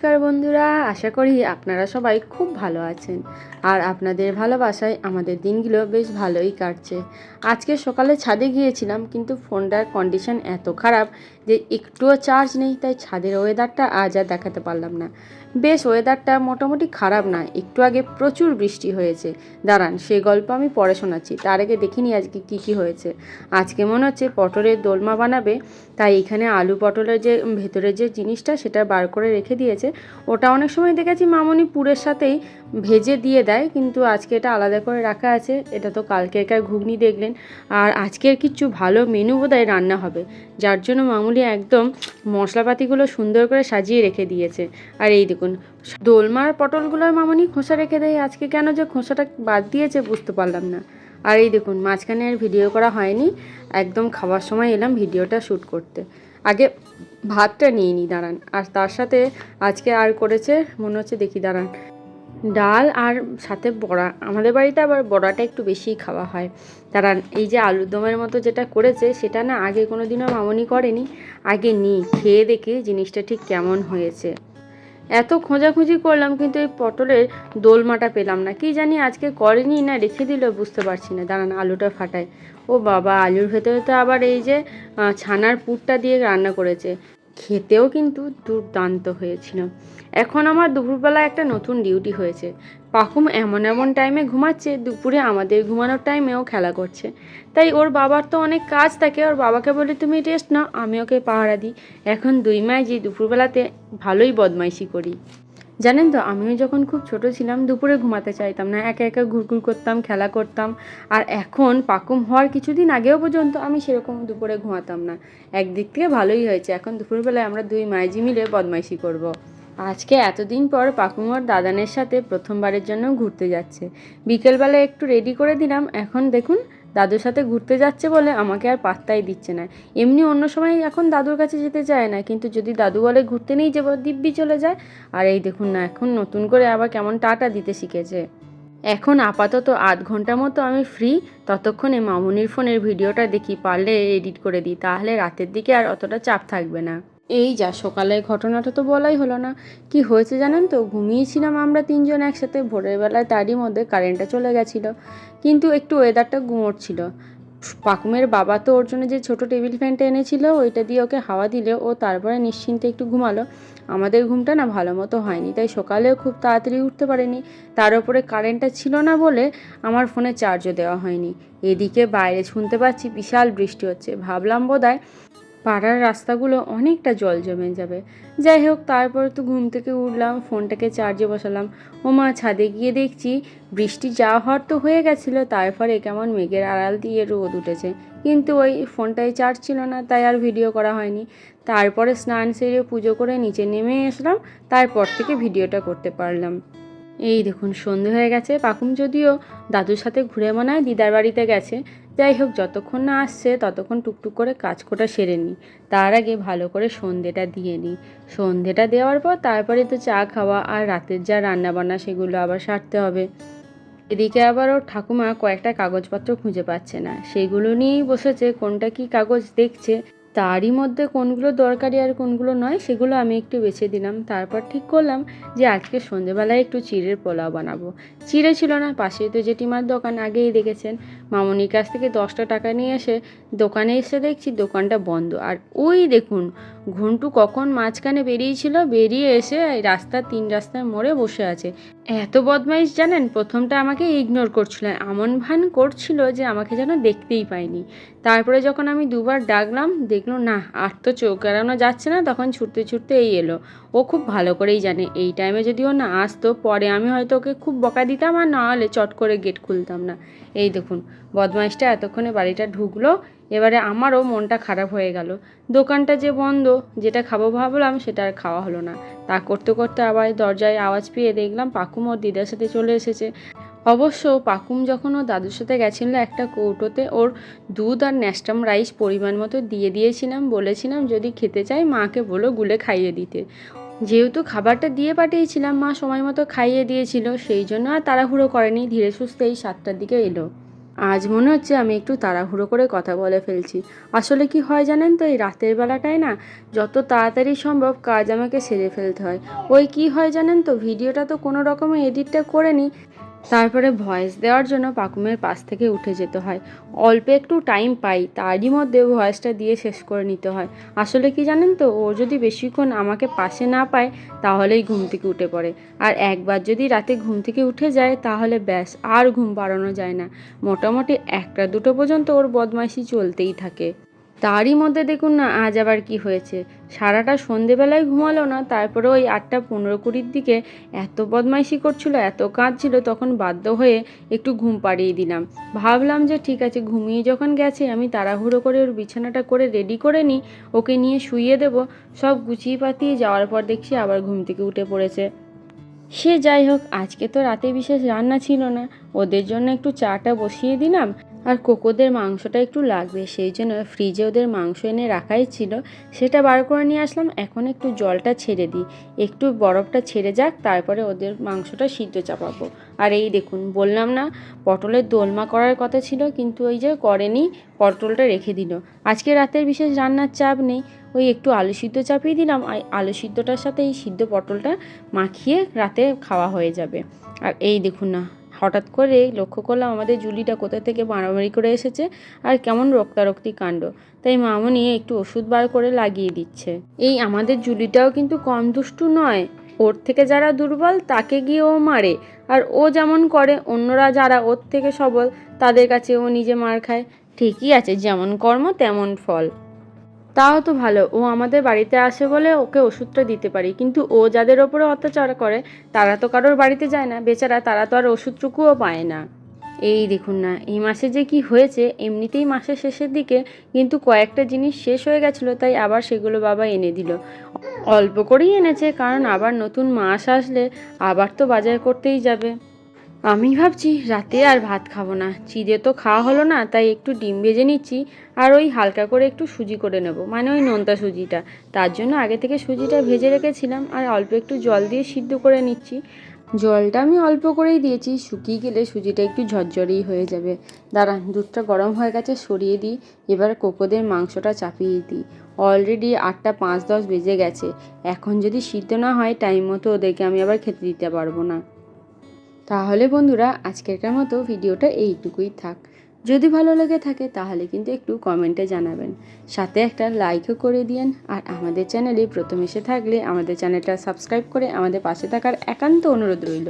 নমস্কার বন্ধুরা, আশা করি আপনারা সবাই খুব ভালো আছেন আর আপনাদের ভালোবাসায় আমাদের দিনগুলো বেশ ভালোই কাটছে। আজকে সকালে ছাদে গিয়েছিলাম, কিন্তু ফোনটার কন্ডিশন এত খারাপ যে একটুও চার্জ নেই, তাই ছাদের ওয়েদারটা আজ আর দেখাতে পারলাম না। বেশ ওয়েদারটা মোটামুটি খারাপ না, একটু আগে প্রচুর বৃষ্টি হয়েছে। দাঁড়ান, সেই গল্প আমি পরে শোনাচ্ছি, তার আগে দেখিনি আজকে কি হয়েছে। আজকে মনে হচ্ছে পটলের দোলমা বানাবে, তাই এখানে আলু পটলের যে ভেতরের যে জিনিসটা সেটা বার করে রেখে দিয়েছে। ওটা অনেক সময় দেখেছি মামনি পুরের সাথেই ভেজে দিয়ে দেয়, কিন্তু আজকে এটা আলাদা করে রাখা আছে। এটা তো কালকেরকার ঘুগনি দেখলেন, আর আজকের কিছু ভালো মেনু বোধহয় রান্না হবে, যার জন্য মামুলি একদম মশলাপাতিগুলো সুন্দর করে সাজিয়ে রেখে দিয়েছে। আর এই দেখুন, দোলমার পটলগুলোর মামনি খোসা রেখে দেয়, আজকে কেন যে খোসাটা বাদ দিয়েছে বুঝতে পারলাম না। আর এই দেখুন, মাঝখানে আর ভিডিও করা হয়নি, একদম খাওয়ার সময় এলাম ভিডিওটা শ্যুট করতে। আগে ভাতটা নিয়ে নিই, দাঁড়ান। আর তার সাথে আজকে আর করেছে মনে হচ্ছে, দেখি দাঁড়ান, ডাল আর সাথে বড়া। আমাদের বাড়িতে আবার বড়াটা একটু বেশিই খাওয়া হয়। দাঁড়ান, এই যে আলুর দমের মতো যেটা করেছে সেটা না আগে কোনো দিনও মামনি করেনি। আগে নিই, খেয়ে দেখি জিনিসটা ঠিক কেমন হয়েছে। এত খোঁজাখুঁজি করলাম, কিন্তু এই পটলের দোলমাটা পেলাম না। কি জানি আজকে করেনি না রেখে দিল, বুঝতে পারছি না। দাঁড়ান, আলুটা ফাটাই। ও বাবা, আলুর ভেতরে তো আবার এই যে ছানার পুরটা দিয়ে রান্না করেছে। খেতেও কিন্তু দুর্দান্ত হয়েছিল। এখন আমার দুপুরবেলা একটা নতুন ডিউটি হয়েছে। পাকুম এমন এমন টাইমে ঘুমাচ্ছে, দুপুরে আমাদের ঘুমানোর টাইমেও খেলা করছে। তাই ওর বাবার তো অনেক কাজ থাকে, ওর বাবাকে বলি তুমি রেস্ট নাও, আমি ওকে পাহারা দিই। এখন দুই মাইজি দুপুরবেলাতে ভালোই বদমাইশি করি। জানেন তো, আমিও যখন খুব ছোট ছিলাম দুপুরে ঘুমাতে চাইতাম না, একা একা ঘুরঘুর করতাম, খেলা করতাম। আর এখন পাকুম হওয়ার কিছুদিন আগেও পর্যন্ত আমি সেরকম দুপুরে ঘুমাতাম না। একদিক থেকে ভালোই হয়েছে, এখন দুপুরবেলায় আমরা দুই মাইজি মিলে বদমাইশি করব। আজকে এতদিন পর পাকুম ওর দাদানের সাথে প্রথমবারের জন্য ঘুরতে যাচ্ছে। বিকেলবেলা একটু রেডি করে দিলাম, এখন দেখুন দাদুর সাথে ঘুরতে যাচ্ছে বলে আমাকে আর পাত্তাই দিচ্ছে না। এমনি অন্য সময় এখন দাদুর কাছে যেতে চায় না, কিন্তু যদি দাদু বলে ঘুরতে নিয়ে যাবো, দিব্যি চলে যায়। আর এই দেখুন না, এখন নতুন করে আবার কেমন টাটা দিতে শিখেছে। এখন আপাতত আধ ঘন্টা মতো আমি ফ্রি, ততক্ষণে মামুনির ফোনের ভিডিওটা দেখি, পারলে এডিট করে দিই, তাহলে রাতের দিকে আর অতটা চাপ থাকবে না। এই যা সকালের ঘটনাটা তো বলাই হলো না। কি হয়েছে জানেন তো, ঘুমিয়েছিলাম আমরা তিনজন একসাথে, ভোরের বেলায় তারই মধ্যে কারেন্টটা চলে গেছিলো। কিন্তু একটু ওয়েদারটা গুমোট ছিল। পাকুমের বাবা তো ওর জন্য যে ছোট টেবিল ফ্যানটা এনেছিল, ওইটা দিয়ে ওকে হাওয়া দিলে ও তারপরে নিশ্চিন্তে একটু ঘুমালো। আমাদের ঘুমটা না ভালো মতো হয়নি, তাই সকালেও খুব তাড়াতাড়ি উঠতে পারিনি। তার উপরে কারেন্টটা ছিল না বলে আমার ফোনে চার্জও দেওয়া হয়নি। এদিকে বাইরে শুনতে পাচ্ছি বিশাল বৃষ্টি হচ্ছে, ভাবলাম বোধহয় পাড়ার রাস্তাগুলো অনেকটা জল জমে যাবে। যাই হোক, তারপর তো ঘুম থেকে উঠলাম, ফোনটাকে চার্জে বসালাম। ওমা, ছাদে গিয়ে দেখছি বৃষ্টি যা হওয়ার তো হয়ে গেছিলো, তারপরে কেমন মেঘের আড়াল দিয়ে রোদ উঠেছে। কিন্তু ওই ফোনটায় চার্জ ছিল না, তাই আর ভিডিও করা হয়নি। তারপরে স্নান সেরে পুজো করে নিচে নেমে আসলাম, তারপর থেকে ভিডিওটা করতে পারলাম। এই দেখুন, সন্ধে হয়ে গেছে। পাকুম যদিও দাদুর সাথে ঘুরে মনে হয় দিদার বাড়িতে গেছে। যাই হোক, যতক্ষণ না আসছে ততক্ষণ টুকটুক করে কাজকোটা সেরে নিই। তার আগে ভালো করে সন্ধেটা দিয়ে নিই। সন্ধেটা দেওয়ার পর তারপরে তো চা খাওয়া, আর রাতের যা রান্নাবান্না সেগুলো আবার সারতে হবে। এদিকে আবার ওর ঠাকুমা কয়েকটা কাগজপত্র খুঁজে পাচ্ছে না, সেগুলো নিয়েই বসেছে, কোনটা কি কাগজ দেখছে। তারই মধ্যে কোনগুলো দরকারি আর কোনগুলো নয় সেগুলো আমি একটু বেছে দিলাম। তারপর ঠিক করলাম যে আজকে সন্ধেবেলায় একটু চিড়ের পোলাও বানাবো। চিড়ে ছিল না, পাশেই তো জেঠিমার দোকান, আগেই দেখেছেন। মামনির কাছ থেকে 10টা টাকা নিয়ে এসে দোকানে এসে দেখছি দোকানটা বন্ধ। আর ওই দেখুন, ঘন্টু কখন মাঝখানে বেরিয়েছিল, বেরিয়ে এসে রাস্তার 3 রাস্তার মোড়ে বসে আছে। এত বদমাইশ জানেন, প্রথমটা আমাকে ইগনোর করছিল, এমন ভান করছিল যে আমাকে যেন দেখতেই পায়নি। তারপরে যখন আমি দুবার ডাকলাম, দেখলো না আর তো চোখ এড়ানো যাচ্ছে না, তখন ছুটতে ছুটতে এই এলো। ও খুব ভালো করেই জানে এই টাইমে যদি ও না আসতো, পরে আমি হয়তো ওকে খুব বকা দিতাম, আর না হলে চট করে গেট খুলতাম না। এই দেখুন, বদমাইশটা এতক্ষণে বাড়িটা ঢুকলো। এবারে আমারও মনটা খারাপ হয়ে গেল। দোকানটা যে বন্ধ, যেটা খাবো ভাবলাম সেটা আর খাওয়া হলো না। তা করতে করতে আবার দরজায় আওয়াজ পেয়ে দেখলাম পাকুম ওর দিদার সাথে চলে এসেছে। অবশ্য পাকুম যখন ওর দাদুর সাথে গেছিলো, একটা কৌটোতে ওর দুধ আর ন্যাস্টাম রাইস পরিমাণ মতো দিয়ে দিয়েছিলাম, বলেছিলাম যদি খেতে চাই মাকে বলো গুলে খাইয়ে দিতে। যেহেতু খাবারটা দিয়ে পাঠিয়েছিলাম, মা সময় মতো খাইয়ে দিয়েছিল, সেই জন্য আর তাড়াহুড়ো করেনি, ধীরে সুস্থে এই 7টার দিকে এলো। আজ মনে হচ্ছে আমি একটু তাড়াহুড়ো করে কথা বলে ফেলছি। আসলে কি হয় জানেন তো, এই রাতের বেলাটায় না যত তাড়াতাড়ি সম্ভব কাজ আমাকে সেরে ফেলতে হয়। ওই কি হয় জানেন তো, ভিডিওটা তো কোনো রকমে এডিটটা করে নিই, তারপরে ভয়েস দেওয়ার জন্য পাকুমের পাশ থেকে উঠে যেতে হয়। অল্প একটু টাইম পাই, তারই মধ্যে ভয়েসটা দিয়ে শেষ করে নিতে হয়। আসলে কি জানেন তো, ও যদি বেশিক্ষণ আমাকে পাশে না পায় তাহলেই ঘুম থেকে উঠে পড়ে। আর একবার যদি রাতে ঘুম থেকে উঠে যায় তাহলে ব্যাস আর ঘুম পাড়ানো যায় না। মোটামুটি 1টা 2টো পর্যন্ত ওর বদমাইশি চলতেই থাকে। তারই মধ্যে দেখুন না আজ আবার কি হয়েছে, সারাটা সন্ধেবেলায় ঘুমালো না, তারপরে ওই 8টা 15-20 দিকে এত বদমাইশি করছিল, এত কাঁদছিল, তখন বাধ্য হয়ে একটু ঘুম পাড়িয়ে দিলাম। ভাবলাম যে ঠিক আছে, ঘুমিয়ে যখন গেছে আমি তাড়াহুড়ো করে ওর বিছানাটা করে রেডি করে নিই, ওকে নিয়ে শুইয়ে দেব। সব গুছিয়ে পাতিয়ে যাওয়ার পর দেখছি আবার ঘুম থেকে উঠে পড়েছে। সে যাই হোক, আজকে তো রাতে বিশেষ রান্না ছিল না, ওদের জন্য একটু চাটা বসিয়ে দিলাম। আর কোকোদের মাংসটা একটু লাগবে, সেই জন্য ফ্রিজে ওদের মাংস এনে রাখাই ছিল, সেটা বার করে নিয়ে আসলাম। এখন একটু জলটা ছেড়ে দিই, একটু বরফটা ছেড়ে যাক, তারপরে ওদের মাংসটা সিদ্ধ চাপাবো। আর এই দেখুন, বললাম না পটলের দোলমা করার কথা ছিল, কিন্তু ওই যে করেনি, পটলটা রেখে দিল। আজকে রাতের বিশেষ রান্নার চাপ নেই, ওই একটু আলু সিদ্ধ চাপিয়ে দিলাম, আর আলু সিদ্ধটার সাথে এই সিদ্ধ পটলটা মাখিয়ে রাতে খাওয়া হয়ে যাবে। আর এই দেখুন না, হঠাৎ করে লক্ষ্য করলাম আমাদের জুলিটা কোথা থেকে মারামারি করে এসেছে, আর কেমন রক্তারক্তি কাণ্ড। তাই মামনি একটু ওষুধ বার করে লাগিয়ে দিচ্ছে। এই আমাদের জুলিটাও কিন্তু কম দুষ্টু নয়, ওর থেকে যারা দুর্বল তাকে গিয়ে ও মারে, আর ও যেমন করে অন্যরা যারা ওর থেকে সবল তাদের কাছে ও নিজে মার খায়। ঠিকই আছে, যেমন কর্ম তেমন ফল। তাও তো ভালো, ও আমাদের বাড়িতে আসে বলে ওকে ওষুধটা দিতে পারি, কিন্তু ও যাদের ওপরে অত্যাচার করে তারা তো কারোর বাড়িতে যায় না বেচারা, তারা তো আর ওষুধটুকুও পায় না। এই দেখুন না, এই মাসে যে কি হয়েছে, এমনিতেই মাসের শেষের দিকে কিন্তু কয়েকটা জিনিস শেষ হয়ে গেছিলো, তাই আবার সেগুলো বাবা এনে দিল। অল্প করেই এনেছে, কারণ আবার নতুন মাস আসলে আবার তো বাজার করতেই যাবে। আমি ভাবছি রাতে আর ভাত খাবো না, চিড়ে তো খাওয়া হলো না, তাই একটু ডিম ভেজে নিচ্ছি, আর ওই হালকা করে একটু সুজি করে নেব, মানে ওই নোনতা সুজিটা। তার জন্য আগে থেকে সুজিটা ভেজে রেখেছিলাম, আর অল্প একটু জল দিয়ে সিদ্ধ করে নিচ্ছি। জলটা আমি অল্প করেই দিয়েছি, শুকিয়ে গেলে সুজিটা একটু ঝরঝরেই হয়ে যাবে। দাঁড়ান, দুধটা গরম হয়ে গেছে, সরিয়ে দিই। এবার কোকোদের মাংসটা চাপিয়ে দিই। অলরেডি 8টা 5-10 বেজে গেছে, এখন যদি সিদ্ধ না হয় টাইম মতো ওদেরকে আমি আবার খেতে দিতে পারবো না। তাহলে বন্ধুরা, আজকেরকার মতো ভিডিওটা এইটুকুই থাক। যদি ভালো লেগে থাকে তাহলে কিন্তু একটু কমেন্টে জানাবেন, সাথে একটা লাইকও করে দিয়েন। আর আমাদের চ্যানেলে প্রথম এসে থাকলে আমাদের চ্যানেলটা সাবস্ক্রাইব করে আমাদের পাশে থাকার একান্ত অনুরোধ রইল।